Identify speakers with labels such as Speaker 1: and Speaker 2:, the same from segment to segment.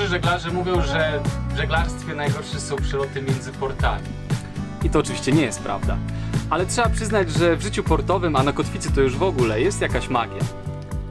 Speaker 1: Niektórzy żeglarze mówią, że w żeglarstwie najgorsze są przeloty między portami. I to oczywiście nie jest prawda. Ale trzeba przyznać, że w życiu portowym, a na kotwicy to już w ogóle, jest jakaś magia.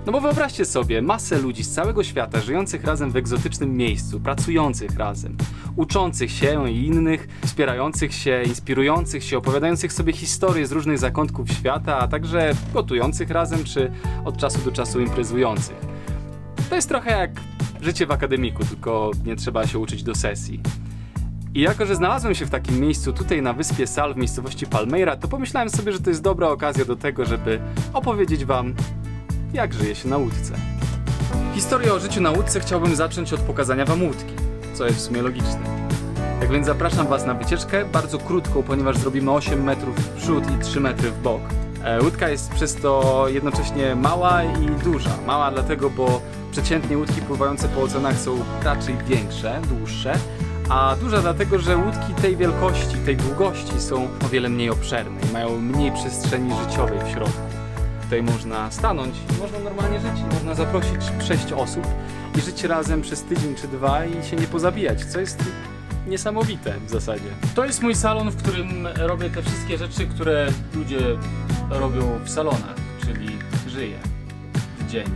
Speaker 1: No bo wyobraźcie sobie masę ludzi z całego świata żyjących razem w egzotycznym miejscu, pracujących razem, uczących się i innych, wspierających się, inspirujących się, opowiadających sobie historie z różnych zakątków świata, a także gotujących razem czy od czasu do czasu imprezujących. To jest trochę jak życie w akademiku, tylko nie trzeba się uczyć do sesji. I jako, że znalazłem się w takim miejscu tutaj na wyspie Sal w miejscowości Palmeira, to pomyślałem sobie, że to jest dobra okazja do tego, żeby opowiedzieć wam, jak żyje się na łódce. Historię o życiu na łódce chciałbym zacząć od pokazania wam łódki, co jest w sumie logiczne. Tak więc zapraszam was na wycieczkę, bardzo krótką, ponieważ zrobimy 8 metrów w przód i 3 metry w bok. Łódka jest przez to jednocześnie mała i duża. Mała dlatego, bo przeciętnie łódki pływające po oceanach są raczej większe, dłuższe, a duża dlatego, że łódki tej wielkości, tej długości są o wiele mniej obszerne i mają mniej przestrzeni życiowej w środku. Tutaj można stanąć i można normalnie żyć, można zaprosić 6 osób i żyć razem przez tydzień czy 2 i się nie pozabijać, co jest niesamowite w zasadzie. To jest mój salon, w którym robię te wszystkie rzeczy, które ludzie robią w salonach, czyli żyję w dzień.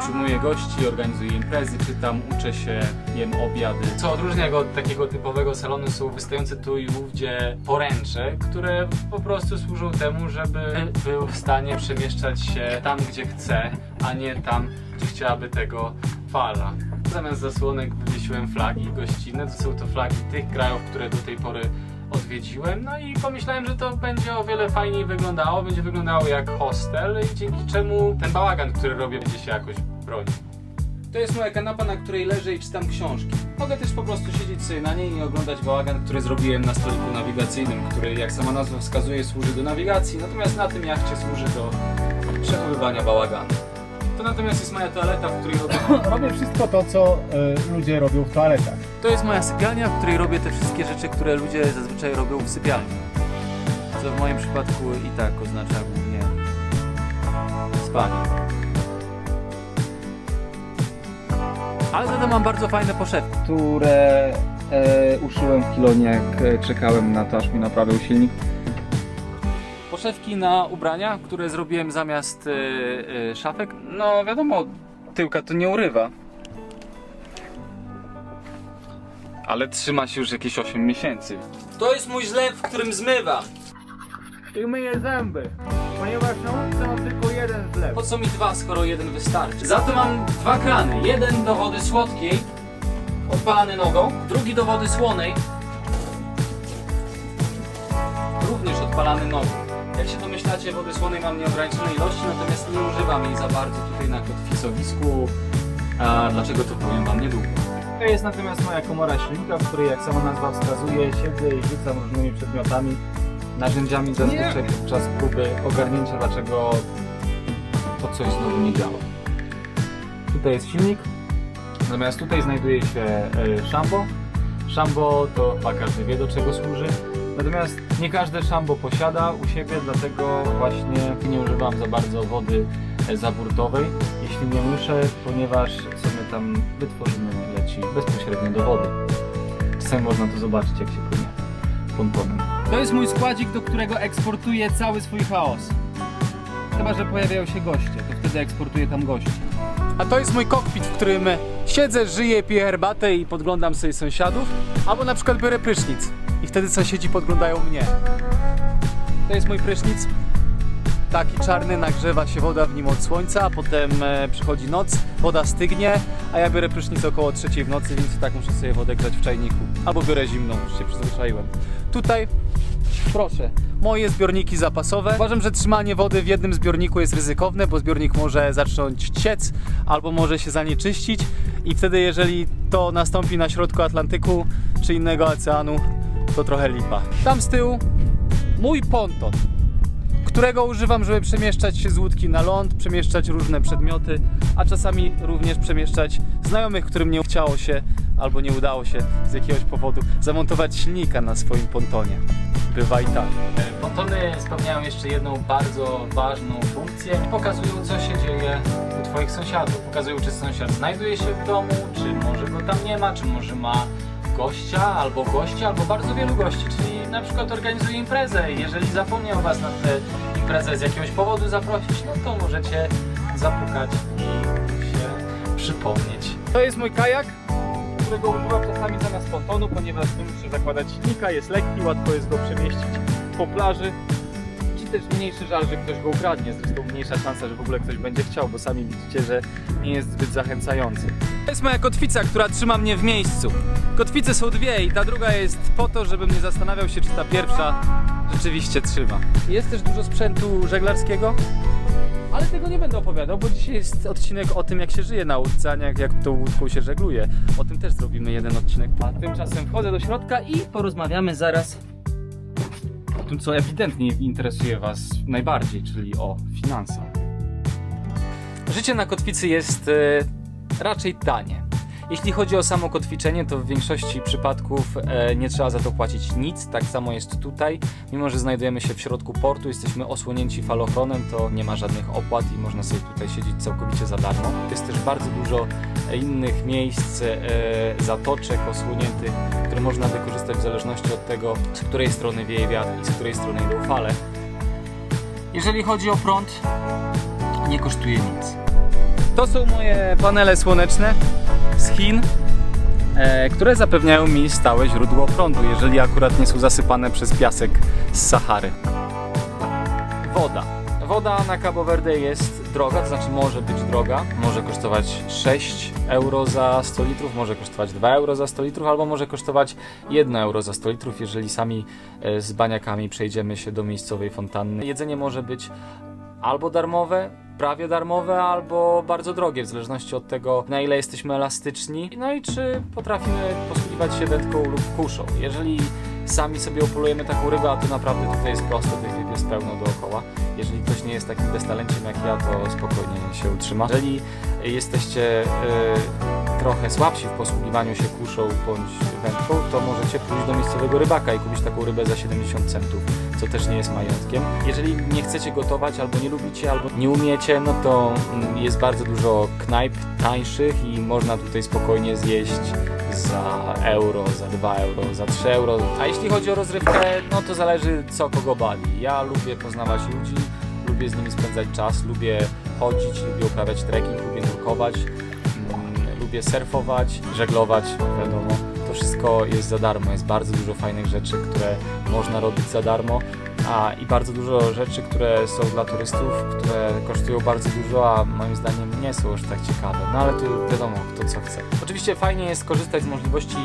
Speaker 1: Przyjmuję gości, organizuję imprezy, czytam, uczę się, jem obiady. Co odróżnia go od takiego typowego salonu, są wystające tu i ówdzie poręcze, które po prostu służą temu, żeby był w stanie przemieszczać się tam, gdzie chce, a nie tam, gdzie chciałaby tego fala. Zamiast zasłonek wywiesiłem flagi gościnne, to są to flagi tych krajów, które do tej pory odwiedziłem, no i pomyślałem, że to będzie o wiele fajniej wyglądało, będzie wyglądało jak hostel i dzięki czemu ten bałagan, który robię, będzie się jakoś bronił. To jest moja kanapa, na której leżę i czytam książki. Mogę też po prostu siedzieć sobie na niej i oglądać bałagan, który zrobiłem na stoliku nawigacyjnym, który, jak sama nazwa wskazuje, służy do nawigacji, natomiast na tym jachcie służy do przechowywania bałaganu. To natomiast jest moja toaleta, w której
Speaker 2: Robię wszystko to, co ludzie robią w toaletach.
Speaker 1: To jest moja sypialnia, w której robię te wszystkie rzeczy, które ludzie zazwyczaj robią w sypialni. Co w moim przypadku i tak oznacza głównie spanie. Ale za to mam bardzo fajne poszewki.
Speaker 3: które uszyłem w Kilonie, jak czekałem na to, aż mi naprawił silnik.
Speaker 1: Poszewki na ubrania, które zrobiłem zamiast szafek. No wiadomo, tyłka to nie urywa. Ale trzyma się już jakieś 8 miesięcy. To jest mój zlew, w którym zmywam.
Speaker 2: I myję zęby, ponieważ na łódce mam tylko jeden zlew.
Speaker 1: Po co mi 2, skoro jeden wystarczy? Za to mam 2 krany. Jeden do wody słodkiej, odpalany nogą. Drugi do wody słonej, również odpalany nogą. Jak się domyślacie, wody słonej mam nieograniczone ilości, natomiast nie używam jej za bardzo tutaj na kotwicowisku. A dlaczego, to powiem wam niedługo.
Speaker 2: To jest natomiast moja komora silnika, w której, jak sama nazwa wskazuje, siedzę i rzucam różnymi przedmiotami, narzędziami zazwyczaj podczas próby ogarnięcia, dlaczego to coś znowu nie działa. Tutaj jest silnik, natomiast tutaj znajduje się szambo. Szambo to chyba każdy wie, do czego służy. Natomiast nie każde szambo posiada u siebie, dlatego właśnie nie używam za bardzo wody zaburtowej, jeśli nie muszę, ponieważ sobie tam wytworzymy leci bezpośrednio do wody. Czasami można to zobaczyć, jak się płynie pontonem. To jest mój składzik, do którego eksportuję cały swój chaos. Chyba że pojawiają się goście, to wtedy eksportuję tam gości. A to jest mój kokpit, w którym siedzę, żyję, piję herbatę i podglądam sobie sąsiadów, albo na przykład biorę prysznic i wtedy sąsiedzi podglądają mnie. To jest mój prysznic. Taki czarny, nagrzewa się woda w nim od słońca, a potem przychodzi noc, woda stygnie, a ja biorę prysznic około 3 w nocy, więc i tak muszę sobie wodę grzać w czajniku. Albo biorę zimną, już się przyzwyczaiłem. Tutaj, proszę, moje zbiorniki zapasowe. Uważam, że trzymanie wody w jednym zbiorniku jest ryzykowne, bo zbiornik może zacząć ciec, albo może się zanieczyścić i wtedy, jeżeli to nastąpi na środku Atlantyku czy innego oceanu, to trochę lipa. Tam z tyłu mój ponton, którego używam, żeby przemieszczać się z łódki na ląd, przemieszczać różne przedmioty, a czasami również przemieszczać znajomych, którym nie chciało się albo nie udało się z jakiegoś powodu zamontować silnika na swoim pontonie. Bywa i tak. Pontony spełniają jeszcze jedną bardzo ważną funkcję. Pokazują, co się dzieje u swoich sąsiadów. Pokazują, czy sąsiad znajduje się w domu, czy może go tam nie ma, czy może ma gościa, albo bardzo wielu gości, czyli na przykład organizuje imprezę i jeżeli zapomniał was na tę imprezę z jakiegoś powodu zaprosić, no to możecie zapukać i się przypomnieć.
Speaker 1: To jest mój kajak, którego używam czasami zamiast pontonu, ponieważ nie muszę zakładać silnika, jest lekki, łatwo jest go przemieścić po plaży. Czy też mniejszy żal, że ktoś go ukradnie, zresztą mniejsza szansa, że w ogóle ktoś będzie chciał, bo sami widzicie, że nie jest zbyt zachęcający. To jest moja kotwica, która trzyma mnie w miejscu. Kotwice są dwie i ta druga jest po to, żebym nie zastanawiał się, czy ta pierwsza rzeczywiście trzyma. Jest też dużo sprzętu żeglarskiego, ale tego nie będę opowiadał, bo dzisiaj jest odcinek o tym, jak się żyje na łódce, a nie jak tą łódką się żegluje. O tym też zrobimy jeden odcinek. A tymczasem wchodzę do środka i porozmawiamy zaraz o tym, co ewidentnie interesuje was najbardziej, czyli o finansach. Życie na kotwicy jest raczej tanie. Jeśli chodzi o samo kotwiczenie, to w większości przypadków nie trzeba za to płacić nic. Tak samo jest tutaj. Mimo że znajdujemy się w środku portu, jesteśmy osłonięci falochronem, to nie ma żadnych opłat i można sobie tutaj siedzieć całkowicie za darmo. Jest też bardzo dużo innych miejsc, zatoczek osłoniętych, które można wykorzystać w zależności od tego, z której strony wieje wiatr i z której strony idą fale. Jeżeli chodzi o prąd, nie kosztuje nic. To są moje panele słoneczne z Chin, które zapewniają mi stałe źródło prądu, jeżeli akurat nie są zasypane przez piasek z Sahary. Woda na Cabo Verde jest droga, to znaczy może być droga. Może kosztować 6 euro za 100 litrów, może kosztować 2 euro za 100 litrów, albo może kosztować 1 euro za 100 litrów, jeżeli sami z baniakami przejdziemy się do miejscowej fontanny. Jedzenie może być albo darmowe, prawie darmowe, albo bardzo drogie, w zależności od tego, na ile jesteśmy elastyczni, no i czy potrafimy posługiwać się wędką lub kuszą. Jeżeli sami sobie upolujemy taką rybę, a to naprawdę tutaj jest prosto, tych ryb jest pełno dookoła. Jeżeli ktoś nie jest takim beztalenciem jak ja, to spokojnie się utrzyma. Jeżeli jesteście trochę słabsi w posługiwaniu się kuszą bądź wędką, to możecie pójść do miejscowego rybaka i kupić taką rybę za 70 centów, co też nie jest majątkiem. Jeżeli nie chcecie gotować, albo nie lubicie, albo nie umiecie, no to jest bardzo dużo knajp tańszych i można tutaj spokojnie zjeść za euro, za 2 euro, za 3 euro. A jeśli chodzi o rozrywkę, no to zależy co kogo bawi. Ja lubię poznawać ludzi, lubię z nimi spędzać czas, lubię chodzić, lubię uprawiać trekking, lubię nurkować, lubię surfować, żeglować, wiadomo. To wszystko jest za darmo, jest bardzo dużo fajnych rzeczy, które można robić za darmo. I bardzo dużo rzeczy, które są dla turystów, które kosztują bardzo dużo, a moim zdaniem nie są już tak ciekawe. No ale tu wiadomo, kto co chce. Oczywiście fajnie jest korzystać z możliwości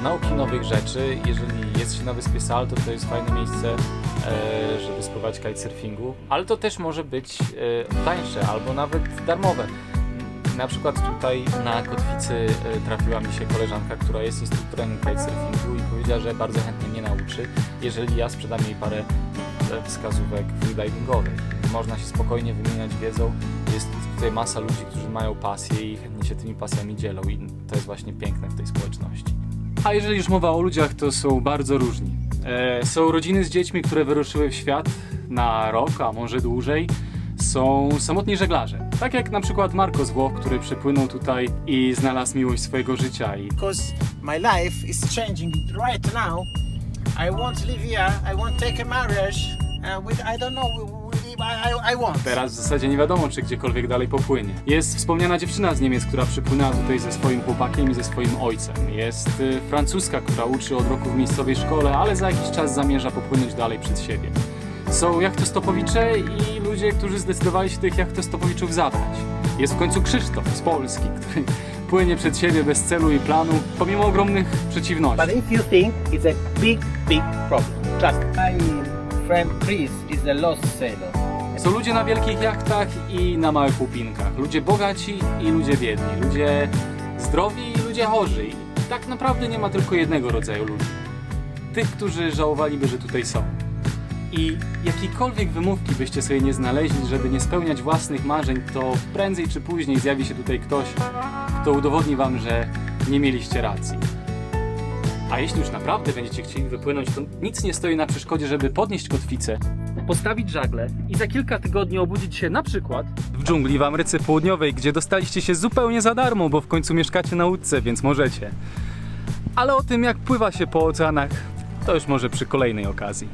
Speaker 1: nauki nowych rzeczy. Jeżeli jest się na wyspie Salto, to jest fajne miejsce, żeby spróbować kitesurfingu, ale to też może być tańsze albo nawet darmowe. Na przykład tutaj na kotwicy trafiła mi się koleżanka, która jest instruktorem kitesurfingu i powiedziała, że bardzo chętnie mnie nauczy, jeżeli ja sprzedam jej parę wskazówek freedivingowych. Można się spokojnie wymieniać wiedzą. Jest tutaj masa ludzi, którzy mają pasję i chętnie się tymi pasjami dzielą i to jest właśnie piękne w tej społeczności. A jeżeli już mowa o ludziach, to są bardzo różni. Są rodziny z dziećmi, które wyruszyły w świat na rok, a może dłużej. Są samotni żeglarze. Tak jak na przykład Marco z Włoch, który przypłynął tutaj i znalazł miłość swojego życia.
Speaker 4: Because my life is changing right now. I won't live here. I won't take a marriage. I don't know. I won't.
Speaker 1: Teraz w zasadzie nie wiadomo, czy gdziekolwiek dalej popłynie. Jest wspomniana dziewczyna z Niemiec, która przypłynęła tutaj ze swoim chłopakiem i ze swoim ojcem. Jest francuska, która uczy od roku w miejscowej szkole, ale za jakiś czas zamierza popłynąć dalej przed siebie. Są jachtostopowicze i ludzie, którzy zdecydowali się tych jachtostopowiczów zabrać. Jest w końcu Krzysztof z Polski, który płynie przed siebie bez celu i planu, pomimo ogromnych przeciwności.
Speaker 4: But if you think it's a big problem, trust me. My friend Chris is a lost sailor.
Speaker 1: Są ludzie na wielkich jachtach i na małych łupinkach. Ludzie bogaci i ludzie biedni. Ludzie zdrowi i ludzie chorzy. I tak naprawdę nie ma tylko jednego rodzaju ludzi. Tych, którzy żałowaliby, że tutaj są. I jakiejkolwiek wymówki byście sobie nie znaleźli, żeby nie spełniać własnych marzeń, to prędzej czy później zjawi się tutaj ktoś, kto udowodni wam, że nie mieliście racji. A jeśli już naprawdę będziecie chcieli wypłynąć, to nic nie stoi na przeszkodzie, żeby podnieść kotwicę postawić żagle i za kilka tygodni obudzić się na przykład w dżungli w Ameryce Południowej, gdzie dostaliście się zupełnie za darmo, bo w końcu mieszkacie na łódce, więc możecie. Ale o tym, jak pływa się po oceanach, to już może przy kolejnej okazji.